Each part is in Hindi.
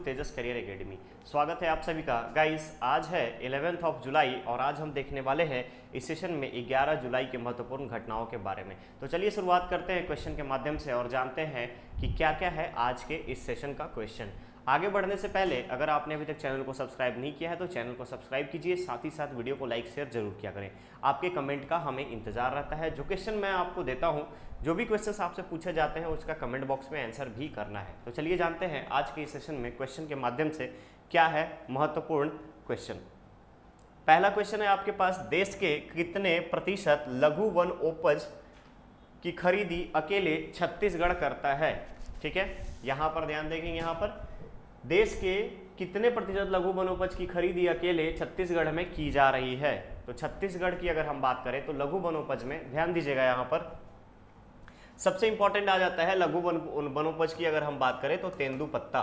तेजस करियर एकेडमी। स्वागत है आप सभी का। गाइस, आज है 11th ऑफ जुलाई और आज हम देखने वाले हैं इस सेशन में 11 जुलाई के महत्वपूर्ण घटनाओं के बारे में। तो चलिए शुरुआत करते हैं क्वेश्चन के माध्यम से और जानते हैं कि क्या क्या है आज के इस सेशन का क्वेश्चन। आगे बढ़ने से पहले अगर आपने अभी तक चैनल को सब्सक्राइब नहीं किया है तो चैनल को सब्सक्राइब कीजिए, साथ ही साथ वीडियो को लाइक शेयर जरूर किया करें। आपके कमेंट का हमें इंतजार रहता है। जो क्वेश्चन मैं आपको देता हूं, जो भी क्वेश्चंस आपसे पूछे जाते हैं उसका कमेंट बॉक्स में आंसर भी करना है। तो चलिए जानते हैं आज के इस सेशन में क्वेश्चन के माध्यम से क्या है महत्वपूर्ण क्वेश्चन। पहला क्वेश्चन है आपके पास, देश के कितने प्रतिशत लघु वन उपज की खरीदी अकेले छत्तीसगढ़ करता है। ठीक है, यहां पर ध्यान देंगे, यहां पर देश के कितने प्रतिशत लघु वनोपज की खरीदी अकेले छत्तीसगढ़ में की जा रही है। तो छत्तीसगढ़ की अगर हम बात करें तो लघु वनोपज में ध्यान दीजिएगा, यहां पर सबसे इंपॉर्टेंट आ जाता है लघु वनोपज की अगर हम बात करें तो तेंदुपत्ता।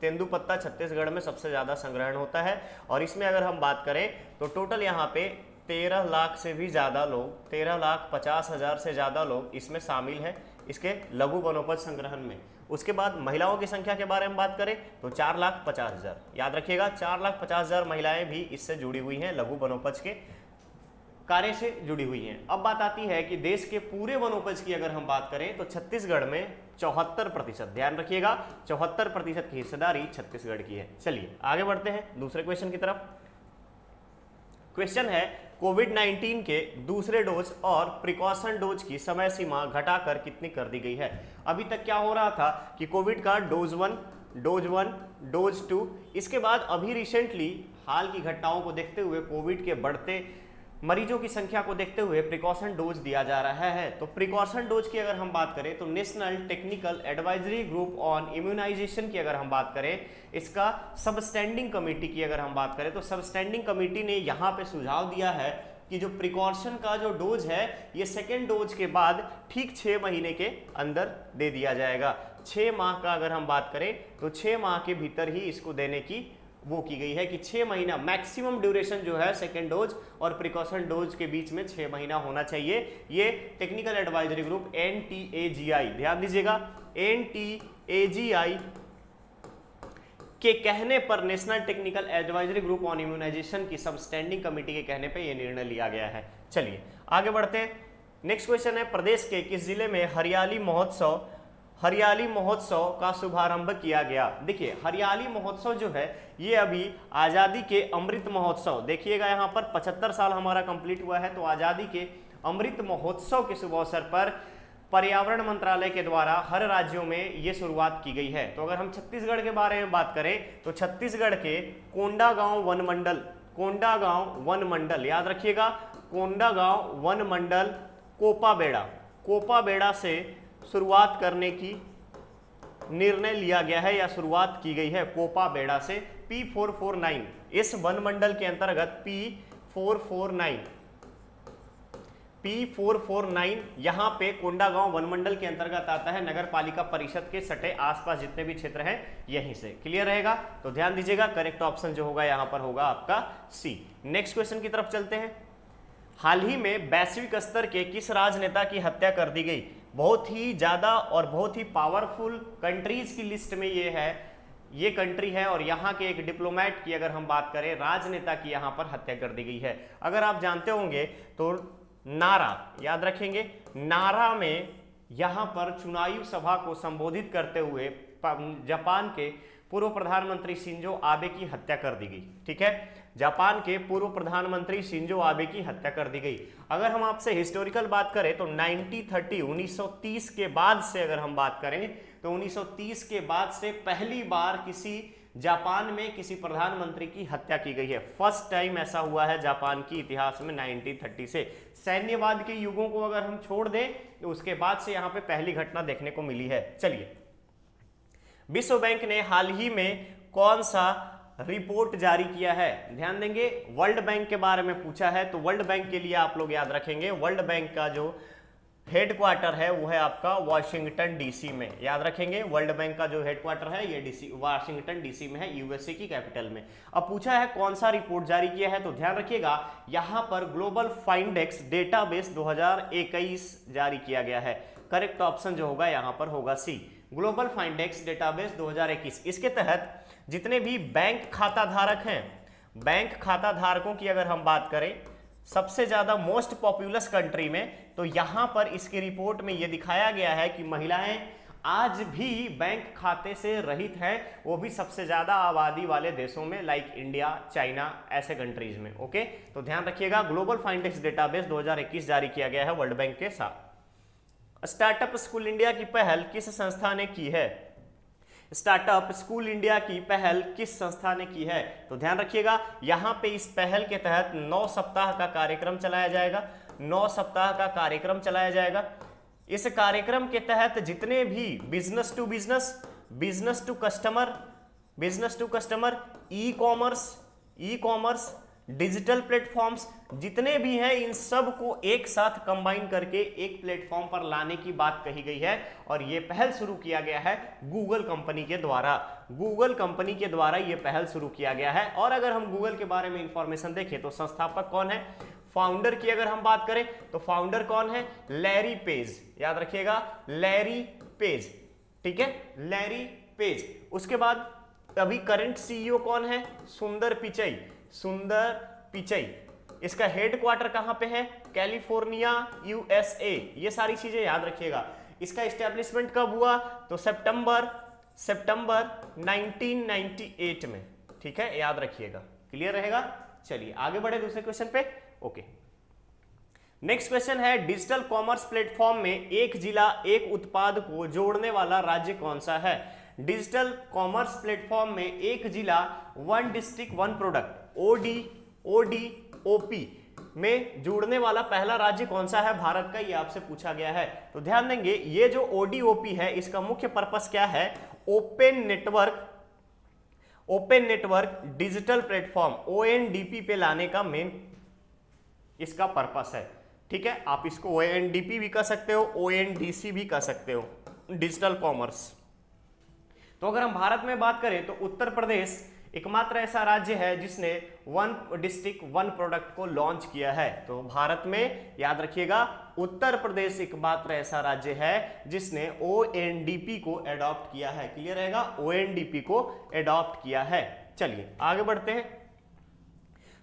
तेंदुपत्ता छत्तीसगढ़ में सबसे ज्यादा संग्रहण होता है और इसमें अगर हम बात करें तो टोटल यहाँ पे 13 लाख से भी ज्यादा लोग, 13,50,000 से ज्यादा लोग इसमें शामिल है इसके लघु वनोपज संग्रहण में। उसके बाद महिलाओं की संख्या के बारे में बात करें तो 4,50,000, याद रखिएगा 4,50,000 महिलाएं भी इससे जुड़ी हुई हैं, लघु वनोपज के कार्य से जुड़ी हुई हैं। अब बात आती है कि देश के पूरे वनोपज की अगर हम बात करें तो छत्तीसगढ़ में 74%, ध्यान रखिएगा 74% की हिस्सेदारी छत्तीसगढ़ की है। चलिए आगे बढ़ते हैं दूसरे क्वेश्चन की तरफ। क्वेश्चन है, कोविड-19 के दूसरे डोज और प्रिकॉशन डोज की समय सीमा घटाकर कितनी कर दी गई है। अभी तक क्या हो रहा था कि कोविड का डोज 1, डोज 2, इसके बाद अभी रिसेंटली हाल की घटनाओं को देखते हुए, कोविड के बढ़ते मरीजों की संख्या को देखते हुए प्रिकॉशन डोज दिया जा रहा है। तो प्रिकॉशन डोज की अगर हम बात करें तो national technical advisory group on immunisation की अगर हम बात करें, इसका सबस्टैंडिंग कमेटी की अगर हम बात करें तो सबस्टैंडिंग कमेटी ने यहाँ पे सुझाव दिया है कि जो प्रिकॉशन का जो डोज है ये सेकेंड डोज के बाद ठीक 6 महीने के अंदर दे दिया जाएगा। 6 माह का अगर हम बात करें तो 6 माह के भीतर ही इसको देने की वो की गई है कि 6 महीना मैक्सिमम ड्यूरेशन जो है सेकेंड डोज और प्रिकॉशन डोज के बीच में 6 महीना होना चाहिए। ये टेक्निकल एडवाइजरी ग्रुप NTAGI, ध्यान दीजिएगा NTAGI के कहने पर, national technical advisory group on immunisation की सबस्टैंडिंग कमेटी के कहने पर यह निर्णय लिया गया है। चलिए आगे बढ़ते हैं। नेक्स्ट क्वेश्चन है, प्रदेश के किस जिले में हरियाली महोत्सव का शुभारंभ किया गया। देखिए हरियाली महोत्सव जो है ये अभी आज़ादी के अमृत महोत्सव, देखिएगा यहाँ पर 75 साल हमारा कंप्लीट हुआ है, तो आज़ादी के अमृत महोत्सव के शुभ अवसर पर पर्यावरण मंत्रालय के द्वारा हर राज्यों में ये शुरुआत की गई है। तो अगर हम छत्तीसगढ़ के बारे में बात करें तो छत्तीसगढ़ के कोंडागांव वन मंडल, याद रखिएगा कोंडागांव वन मंडल कोपाबेड़ा से शुरुआत करने की निर्णय लिया गया है या शुरुआत की गई है कोपाबेड़ा से। P449 इस वन मंडल के अंतर्गत P449 यहां पे कोंडागांव वन मंडल के अंतर्गत आता है। नगर पालिका परिषद के सटे आसपास जितने भी क्षेत्र हैं यहीं से। क्लियर रहेगा, तो ध्यान दीजिएगा करेक्ट ऑप्शन जो होगा यहां पर होगा आपका C। नेक्स्ट क्वेश्चन की तरफ चलते हैं। हाल ही में वैश्विक स्तर के किस राजनेता की हत्या कर दी गई। बहुत ही ज्यादा और बहुत ही पावरफुल कंट्रीज की लिस्ट में ये कंट्री है और यहाँ के एक डिप्लोमेट की अगर हम बात करें, राजनेता की यहाँ पर हत्या कर दी गई है। अगर आप जानते होंगे तो नारा, याद रखेंगे नारा में यहाँ पर चुनावी सभा को संबोधित करते हुए जापान के पूर्व प्रधानमंत्री शिंजो आबे की हत्या कर दी गई। ठीक है, जापान के पूर्व प्रधानमंत्री शिंजो आबे की हत्या कर दी गई। अगर हम आपसे हिस्टोरिकल बात करें तो 1930 के बाद से अगर हम बात करें तो 1930 के बाद से पहली बार किसी जापान में किसी प्रधानमंत्री की हत्या की गई है। फर्स्ट टाइम ऐसा हुआ है जापान की इतिहास में 1930 से। सैन्यवाद के युगों को अगर हम छोड़ दें तो उसके बाद से यहाँ पे पहली घटना देखने को मिली है। चलिए, विश्व बैंक ने हाल ही में कौन सा रिपोर्ट जारी किया है। ध्यान देंगे, वर्ल्ड बैंक के बारे में पूछा है तो वर्ल्ड बैंक के लिए आप लोग याद रखेंगे वर्ल्ड बैंक का जो हेडक्वार्टर है वो है आपका वाशिंगटन डीसी में। याद रखेंगे वर्ल्ड बैंक का जो हेडक्वार्टर है ये वाशिंगटन डीसी में है, यूएसए की कैपिटल में। अब पूछा है कौन सा रिपोर्ट जारी किया है, तो ध्यान रखिएगा यहां पर ग्लोबल फाइंडेक्स डेटाबेस 2021 जारी किया गया है। करेक्ट ऑप्शन जो होगा यहां पर होगा सी। Global फाइंडेक्स database 2021। इसके तहत जितने भी बैंक खाता धारक हैं, बैंक खाता धारकों की अगर हम बात करें सबसे ज्यादा मोस्ट पॉपुलस कंट्री में, तो यहां पर इसकी रिपोर्ट में यह दिखाया गया है कि महिलाएं आज भी बैंक खाते से रहित हैं, वो भी सबसे ज्यादा आबादी वाले देशों में, लाइक इंडिया, चाइना, ऐसे कंट्रीज में। ओके, तो ध्यान रखिएगा, ग्लोबल फाइंडेक्स डेटाबेस 2021 जारी किया गया है वर्ल्ड बैंक के साथ। स्टार्टअप स्कूल इंडिया की पहल किस संस्था ने की है? स्टार्टअप स्कूल इंडिया की पहल किस संस्था ने की है? तो ध्यान रखिएगा, यहां पे इस पहल के तहत 9 सप्ताह का कार्यक्रम चलाया जाएगा। 9 सप्ताह का कार्यक्रम चलाया जाएगा। इस कार्यक्रम के तहत जितने भी business to customer, e commerce, digital platforms जितने भी हैं, इन सब को एक साथ कंबाइन करके एक प्लेटफॉर्म पर लाने की बात कही गई है। और यह पहल शुरू किया गया है गूगल कंपनी के द्वारा। गूगल कंपनी के द्वारा यह पहल शुरू किया गया है। और अगर हम गूगल के बारे में इंफॉर्मेशन देखें तो संस्थापक कौन है, फाउंडर की अगर हम बात करें तो फाउंडर कौन है? Larry page. याद रखिएगा, लैरी पेज। ठीक है, लैरी पेज। उसके बाद अभी करंट सीईओ कौन है? सुंदर पिचई। इसका हेडक्वार्टर कहां पे है? California, USA. ये सारी चीजें याद रखिएगा। इसका एस्टेब्लिशमेंट कब हुआ? तो सितंबर 1998 में। ठीक है, याद रखिएगा। क्लियर रहेगा? चलिए आगे बढ़े दूसरे क्वेश्चन पे। ओके, नेक्स्ट क्वेश्चन है, डिजिटल कॉमर्स प्लेटफॉर्म में एक जिला एक उत्पाद को जोड़ने वाला राज्य कौन सा है? डिजिटल कॉमर्स प्लेटफॉर्म में एक जिला, one district one product, ODOP में जुड़ने वाला पहला राज्य कौन सा है भारत का? ये आपसे पूछा गया है। तो ध्यान देंगे, ये जो ODOP है इसका मुख्य पर्पस क्या है? Open network digital platform ONDP पे लाने का मेन इसका पर्पस है। ठीक है, आप इसको ONDP भी कह सकते हो, ONDC भी कह सकते हो, डिजिटल कॉमर्स। तो अगर हम भारत में बात करें तो उत्तर प्रदेश एकमात्र ऐसा राज्य है जिसने वन डिस्ट्रिक्ट वन प्रोडक्ट को लॉन्च किया है। तो भारत में याद रखिएगा, उत्तर प्रदेश एकमात्र ऐसा राज्य है जिसने ONDP को एडॉप्ट किया है। क्लियर रहेगा, ONDP को एडॉप्ट किया है। चलिए आगे बढ़ते हैं।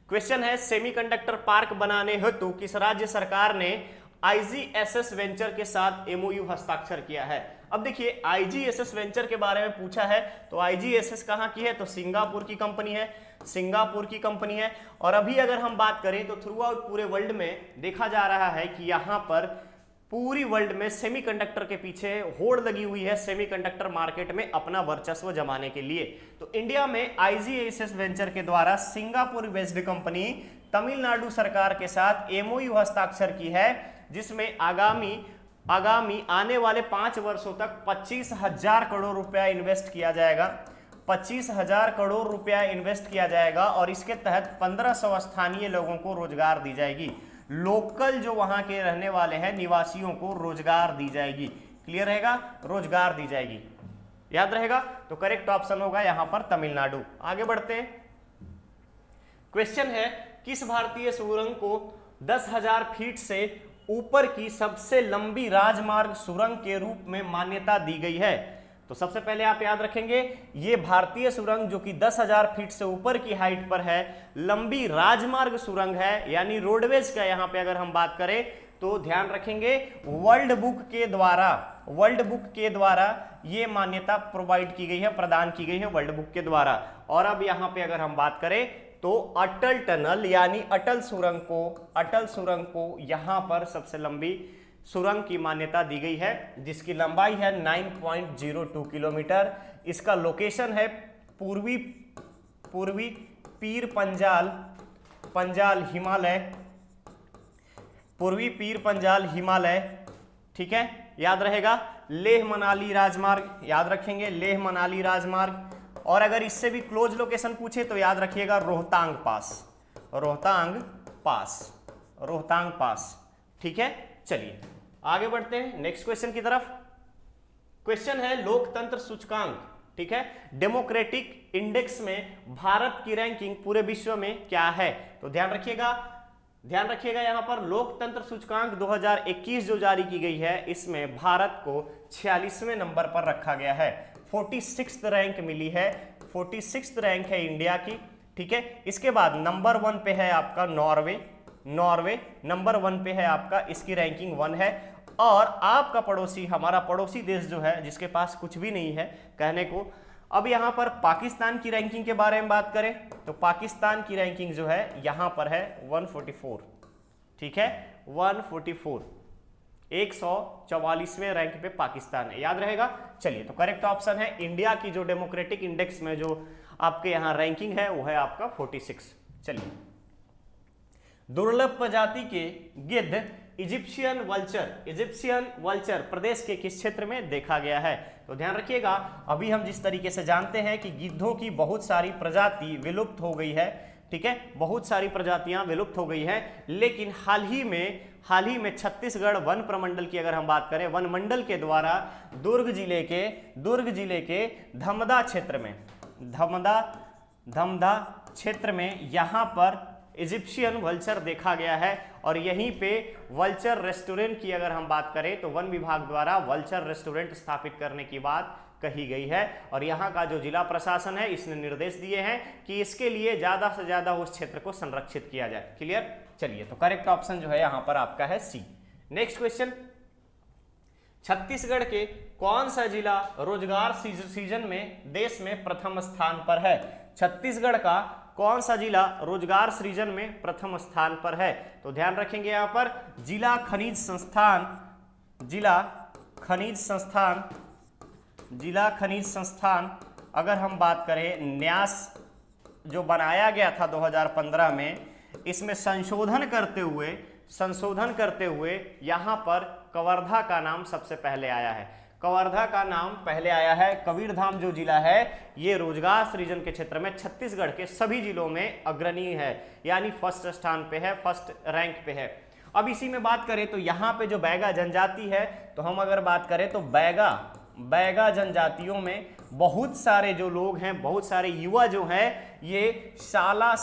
क्वेश्चन है, सेमीकंडक्टर पार्क बनाने हेतु किस राज्य सरकार ने IGSS वेंचर के साथ MOU हस्ताक्षर किया है? अब देखिए, IGSS वेंचर के बारे में पूछा है तो IGSS कहाँ की है? तो सिंगापुर की कंपनी है। और अभी अगर हम बात करें तो थ्रू आउट पूरे वर्ल्ड में देखा जा रहा है कि यहाँ पर पूरी वर्ल्ड में सेमीकंडक्टर के पीछे होड़ लगी हुई है, सेमीकंडक्टर मार्केट में अपना वर्चस्व जमाने के लिए। तो इंडिया में IGSS वेंचर के द्वारा सिंगापुर बेस्ड कंपनी तमिलनाडु सरकार के साथ MOU हस्ताक्षर की है, जिसमें आगामी आने वाले 5 वर्षों तक 25,000 करोड़ रुपया इन्वेस्ट किया जाएगा। 25,000 करोड़ रुपया इन्वेस्ट किया जाएगा और इसके तहत 1500 स्थानीय लोगों को रोजगार दी जाएगी। लोकल जो वहां के रहने वाले हैं निवासियों को रोजगार दी जाएगी। क्लियर रहेगा, रोजगार दी जाएगी। याद रहेगा, तो करेक्ट ऑप्शन होगा यहां पर तमिलनाडु। आगे बढ़ते हैं। क्वेश्चन है, किस भारतीय सुरंग को 10,000 फीट से ऊपर की सबसे लंबी राजमार्ग सुरंग के रूप में मान्यता दी गई है? तो सबसे पहले आप याद रखेंगे, ये भारतीय सुरंग जो कि 10,000 फीट से ऊपर की हाइट पर है, लंबी राजमार्ग सुरंग है, यानी रोडवेज का यहां पे अगर हम बात करें तो ध्यान रखेंगे वर्ल्ड बुक के द्वारा ये मान्यता प्रोवाइड की गई है, प्रदान की गई है वर्ल्ड बुक के द्वारा। और अब यहां पे अगर हम बात करें तो अटल टनल यानी अटल सुरंग को यहां पर सबसे लंबी सुरंग की मान्यता दी गई है, जिसकी लंबाई है 9.02 किलोमीटर। इसका लोकेशन है पूर्वी पीर पंजाल हिमालय। ठीक है, याद रहेगा, लेह मनाली राजमार्ग, याद रखेंगे लेह मनाली राजमार्ग। और अगर इससे भी क्लोज लोकेशन पूछे तो याद रखिएगा रोहतांग पास। ठीक है, चलिए आगे बढ़ते हैं नेक्स्ट क्वेश्चन की तरफ। क्वेश्चन है, लोकतंत्र सूचकांक, ठीक है, डेमोक्रेटिक इंडेक्स में भारत की रैंकिंग पूरे विश्व में क्या है? तो ध्यान रखिएगा, ध्यान रखिएगा यहाँ पर लोकतंत्र सूचकांक 2021 जो जारी की गई है, इसमें भारत को 46वें नंबर पर रखा गया है। 46th रैंक मिली है, 46th रैंक है इंडिया की। ठीक है, इसके बाद नंबर 1 पे है आपका नॉर्वे, नॉर्वे नंबर 1 पे है आपका, इसकी रैंकिंग 1 है। और आपका पड़ोसी, हमारा पड़ोसी देश जो है, जिसके पास कुछ भी नहीं है कहने को, अब यहाँ पर पाकिस्तान की रैंकिंग के बारे में बात करें तो पाकिस्तान की रैंकिंग जो है यहाँ पर है 144। ठीक है, 144, 144वें रैंक पे पाकिस्तान है, याद रहेगा। चलिए, तो करेक्ट ऑप्शन है इंडिया की जो डेमोक्रेटिक इंडेक्स में जो आपके यहाँ रैंकिंग है वो है आपका 46। चलिए, दुर्लभ प्रजाति के गिद्ध इजिप्शियन वल्चर प्रदेश के किस क्षेत्र में देखा गया है? तो ध्यान रखिएगा, अभी हम जिस तरीके से जानते हैं कि गिद्धों की बहुत सारी प्रजाति विलुप्त हो गई है। ठीक है, बहुत सारी प्रजातियां विलुप्त हो गई हैं, लेकिन हाल ही में छत्तीसगढ़ वन प्रमंडल की अगर हम बात करें, वन मंडल के द्वारा दुर्ग जिले के धमदा क्षेत्र में यहाँ पर इजिप्शियन वल्चर देखा गया है। और यहीं पे वल्चर रेस्टोरेंट की अगर हम बात करें तो वन विभाग द्वारा वल्चर रेस्टोरेंट स्थापित करने की बात कही गई है। और यहाँ का जो जिला प्रशासन है, इसने निर्देश दिए हैं कि इसके लिए ज्यादा से ज्यादा उस क्षेत्र को संरक्षित किया जाए। क्लियर? चलिए, तो करेक्ट ऑप्शन जो है यहाँ पर आपका है सी। नेक्स्ट क्वेश्चन, छत्तीसगढ़ के कौन सा जिला रोजगार सीजन में देश में प्रथम स्थान पर है? छत्तीसगढ़ का कौन सा जिला रोजगार सृजन में प्रथम स्थान पर है? तो ध्यान रखेंगे यहाँ पर जिला खनिज संस्थान अगर हम बात करें, न्यास जो बनाया गया था 2015 में, इसमें संशोधन करते हुए यहाँ पर कवर्धा का नाम सबसे पहले आया है। कवर्धा का नाम पहले आया है। कबीरधाम जो जिला है, ये रोजगार सृजन के क्षेत्र में छत्तीसगढ़ के सभी जिलों में अग्रणी है, यानी फर्स्ट स्थान पे है, फर्स्ट रैंक पे है। अब इसी में बात करें तो यहाँ पे जो बैगा जनजाति है, तो हम अगर बात करें तो बैगा जनजातियों में बहुत सारे जो लोग हैं, बहुत सारे युवा जो हैं, ये साला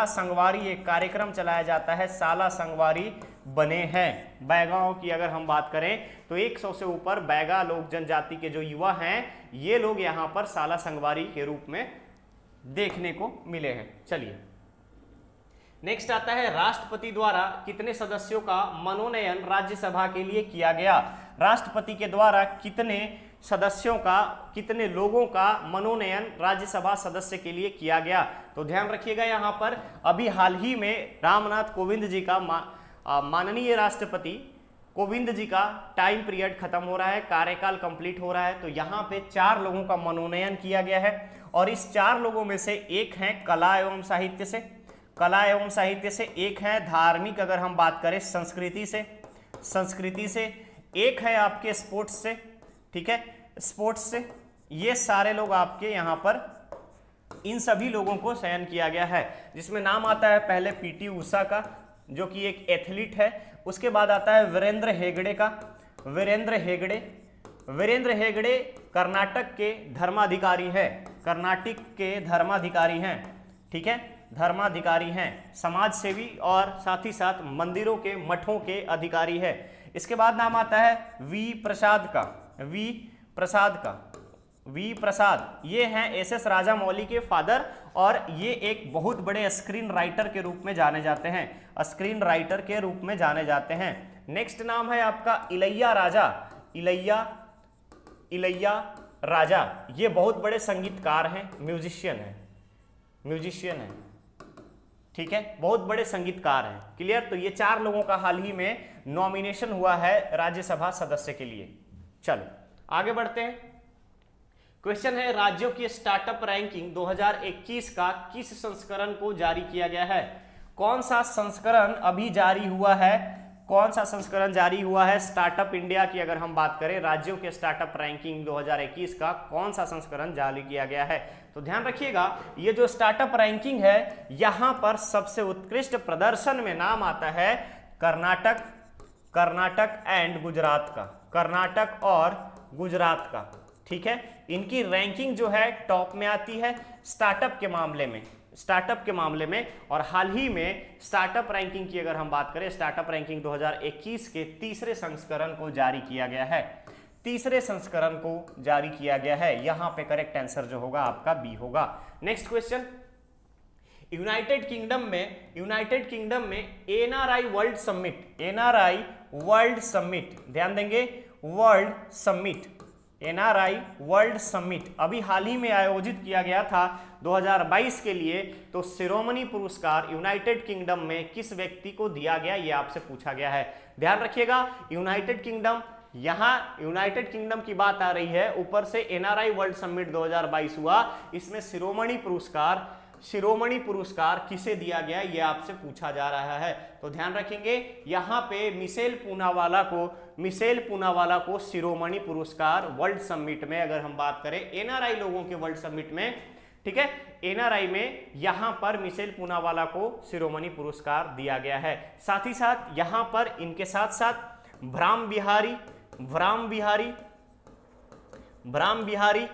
संगवारी एक कार्यक्रम चलाया जाता है, साला संगवारी बने हैं। बैगाओं की अगर हम बात करें तो 100 से ऊपर बैगा लोग जनजाति के जो युवा हैं, ये लोग यहाँ पर साला संगवारी के रूप में देखने को मिले हैं। चलिए, नेक्स्ट आता है राष्ट्रपति द्वारा कितने सदस्यों का मनोनयन राज्यसभा के लिए किया गया? राष्ट्रपति के द्वारा कितने सदस्यों का, कितने लोगों का मनोनयन राज्यसभा सदस्य के लिए किया गया? तो ध्यान रखिएगा, यहाँ पर अभी हाल ही में रामनाथ कोविंद जी का माननीय राष्ट्रपति कोविंद जी का टाइम पीरियड खत्म हो रहा है, कार्यकाल कंप्लीट हो रहा है। तो यहाँ पे 4 लोगों का मनोनयन किया गया है, और इस 4 लोगों में से एक हैं कला एवं साहित्य से, एक है धार्मिक अगर हम बात करें संस्कृति से, एक है आपके स्पोर्ट्स से। ठीक है, स्पोर्ट्स से ये सारे लोग आपके यहाँ पर, इन सभी लोगों को चयन किया गया है, जिसमें नाम आता है पहले पीटी उषा का, जो कि एक एथलीट है। उसके बाद आता है वीरेंद्र हेगड़े का। वीरेंद्र हेगड़े कर्नाटक के धर्माधिकारी हैं। ठीक है, धर्माधिकारी हैं, समाज सेवी और साथ ही साथ मंदिरों के, मठों के अधिकारी है। इसके बाद नाम आता है वी प्रसाद, ये हैं एसएस राजामौली के फादर, और ये एक बहुत बड़े स्क्रीन राइटर के रूप में जाने जाते हैं। नेक्स्ट नाम है आपका इलैया राजा, ये बहुत बड़े संगीतकार हैं, म्यूजिशियन है। ठीक है, बहुत बड़े संगीतकार हैं। क्लियर? तो ये 4 लोगों का हाल ही में नॉमिनेशन हुआ है राज्यसभा सदस्य के लिए। चलो आगे बढ़ते हैं। क्वेश्चन है, राज्यों की स्टार्टअप रैंकिंग 2021 का किस संस्करण को जारी किया गया है? कौन सा संस्करण अभी जारी हुआ है? स्टार्टअप इंडिया की अगर हम बात करें, राज्यों के स्टार्टअप रैंकिंग 2021 का कौन सा संस्करण जारी किया गया है? तो ध्यान रखिएगा, ये जो स्टार्टअप रैंकिंग है, यहाँ पर सबसे उत्कृष्ट प्रदर्शन में नाम आता है कर्नाटक एंड गुजरात का, कर्नाटक और गुजरात का। ठीक है, इनकी रैंकिंग जो है टॉप में आती है स्टार्टअप के मामले में। स्टार्टअप के मामले में। और हाल ही में स्टार्टअप रैंकिंग की अगर हम बात करें, स्टार्टअप रैंकिंग 2021 के तीसरे संस्करण को जारी किया गया है, तीसरे संस्करण को जारी किया गया है। यहां पे करेक्ट आंसर जो होगा आपका बी होगा। नेक्स्ट क्वेश्चन, यूनाइटेड किंगडम में NRI world summit, NRI world summit, ध्यान देंगे world summit, NRI world summit अभी हाल ही में आयोजित किया गया था 2022 के लिए। तो शिरोमणि पुरस्कार यूनाइटेड किंगडम में किस व्यक्ति को दिया गया, ये आपसे पूछा गया है। ध्यान रखिएगा, यूनाइटेड किंगडम, यहां यूनाइटेड किंगडम की बात आ रही है, ऊपर से एनआरआई वर्ल्ड समिट 2022 हुआ, इसमें शिरोमणि पुरस्कार किसे दिया गया, यह आपसे पूछा जा रहा है। तो ध्यान रखेंगे, यहां पे मिशेल पूनावाला को शिरोमणि पुरस्कार वर्ल्ड समिट में, अगर हम बात करें एनआरआई लोगों के वर्ल्ड समिट में, ठीक है, एनआरआई में यहां पर मिशेल पूनावाला को शिरोमणि पुरस्कार दिया गया है। साथ ही साथ यहां पर इनके साथ साथ ब्राह्म बिहारी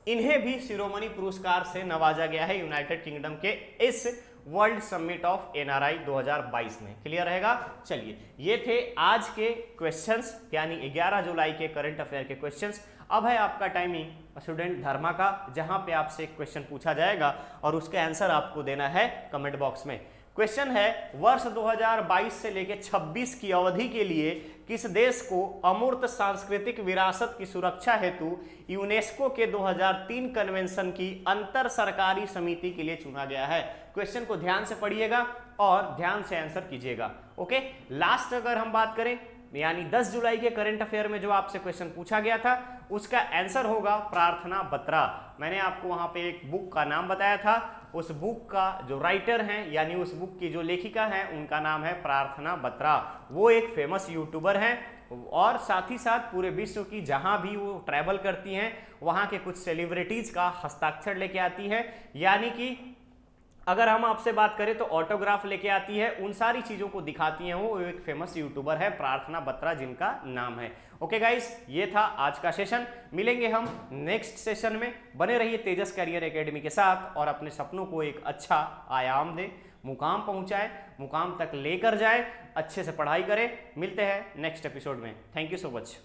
इन्हें भी शिरोमणि पुरस्कार से नवाजा गया है यूनाइटेड किंगडम के इस वर्ल्ड समिट ऑफ एनआरआई 2022 में। क्लियर रहेगा। चलिए, ये थे आज के क्वेश्चंस, यानी 11 जुलाई के करंट अफेयर के क्वेश्चंस। अब है आपका टाइमिंग स्टूडेंट धर्मा का, जहां पे आपसे एक क्वेश्चन पूछा जाएगा और उसके आंसर आपको देना है कमेंट बॉक्स में। क्वेश्चन है, वर्ष 2022 से लेकर 26 की अवधि के लिए किस देश को अमूर्त सांस्कृतिक विरासत की सुरक्षा हेतु यूनेस्को के 2003 कन्वेंशन की अंतर सरकारी समिति के लिए चुना गया है। क्वेश्चन को ध्यान से पढ़िएगा और ध्यान से आंसर कीजिएगा। ओके, लास्ट अगर हम बात करें, यानी 10 जुलाई के करंट अफेयर में जो आपसे क्वेश्चन पूछा गया था, उसका आंसर होगा प्रार्थना बत्रा। मैंने आपको वहां पे एक बुक का नाम बताया था, उस बुक का जो राइटर हैं, यानी उस बुक की जो लेखिका हैं, उनका नाम है प्रार्थना बत्रा। वो एक फेमस यूट्यूबर हैं और साथ ही साथ पूरे विश्व की जहां भी वो ट्रैवल करती हैं, वहां के कुछ सेलिब्रिटीज का हस्ताक्षर लेके आती है, यानी कि अगर हम आपसे बात करें तो ऑटोग्राफ लेके आती है, उन सारी चीजों को दिखाती हैं। वो एक फेमस यूट्यूबर है प्रार्थना बत्रा, जिनका नाम है। ओके गाइस, ये था आज का सेशन। मिलेंगे हम नेक्स्ट सेशन में। बने रहिए तेजस कैरियर एकेडमी के साथ और अपने सपनों को एक अच्छा आयाम दे, मुकाम पहुंचाए, मुकाम तक लेकर जाए, अच्छे से पढ़ाई करें। मिलते हैं नेक्स्ट एपिसोड में। Thank you so much.